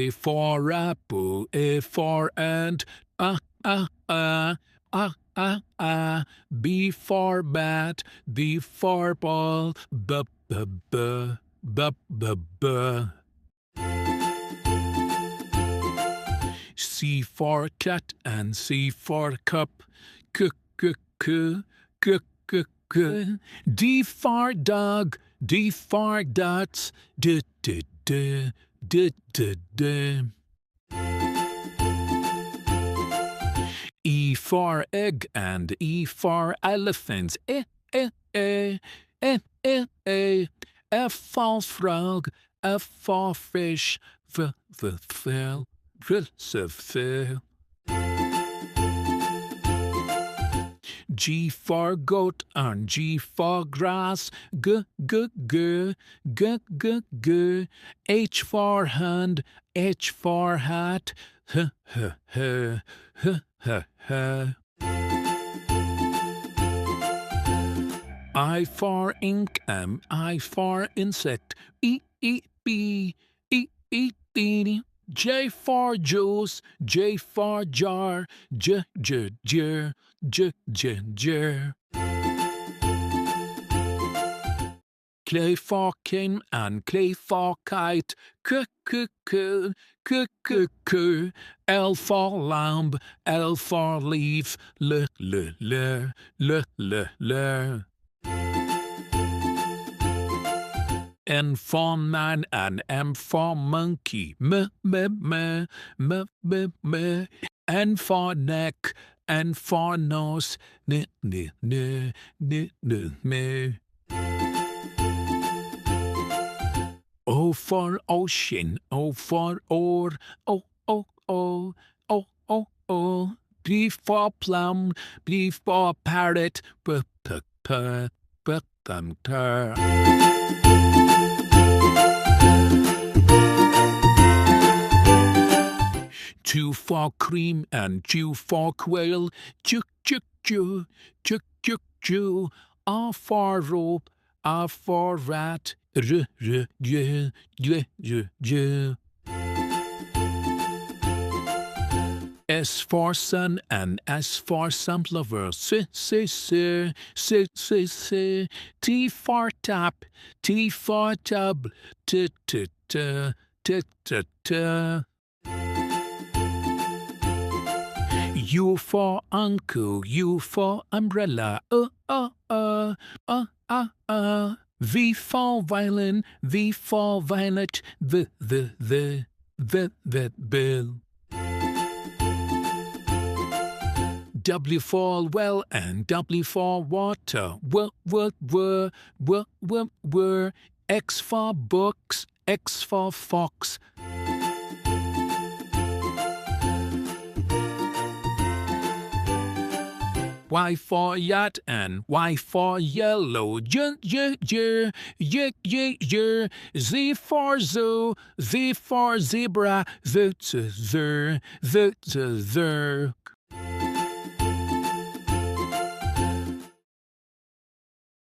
A for apple, A for ant, ah, ah, ah, ah, ah, ah. B for bat, B for ball, b, b, b, b, b, b. C for cat and C for cup, k, k, k, k, k, k. D for dog, D for dots, d, d, d, d, d, d. E for egg and E for elephant, e, e, e, e, e, e. F for frog, F for fish, f, f, f, f. G for goat and G for grass, g, g, g, g, g, g. H for hand, H for hat, h, h, h, h, h, h. I for ink and I for insect, E, E, B, E, E, B. J for juice, J for jar, J, J, J, J, J, J. K for king and K for kite, K, K, K, K, K, K. L for lamb, L for leaf, L, L, L, L, L, L. N for man and M for monkey, M, M, M, M, M, M. N for neck, N for nose, N, N, N, N, N, N. O for ocean, O for oar, O, O, O, O, O, O. P for plum, P for parrot, P, P, P, P, P, P. Q for cream and Q for quail, Q, Q, Q, Q, Q, Q. R for rope, R for rat, R, R, J, J, J, J. S for sun and S for sunflower, S, S, S, S, S, S. T for tap, T for tub, T, T, T, T, T, T. U for uncle, U for umbrella, V for violin, V for violet, V, bill. W for well and W for water, w. X for books, X for fox. Y for yacht and Y for yellow, Z for zoo, Z for zebra, Z.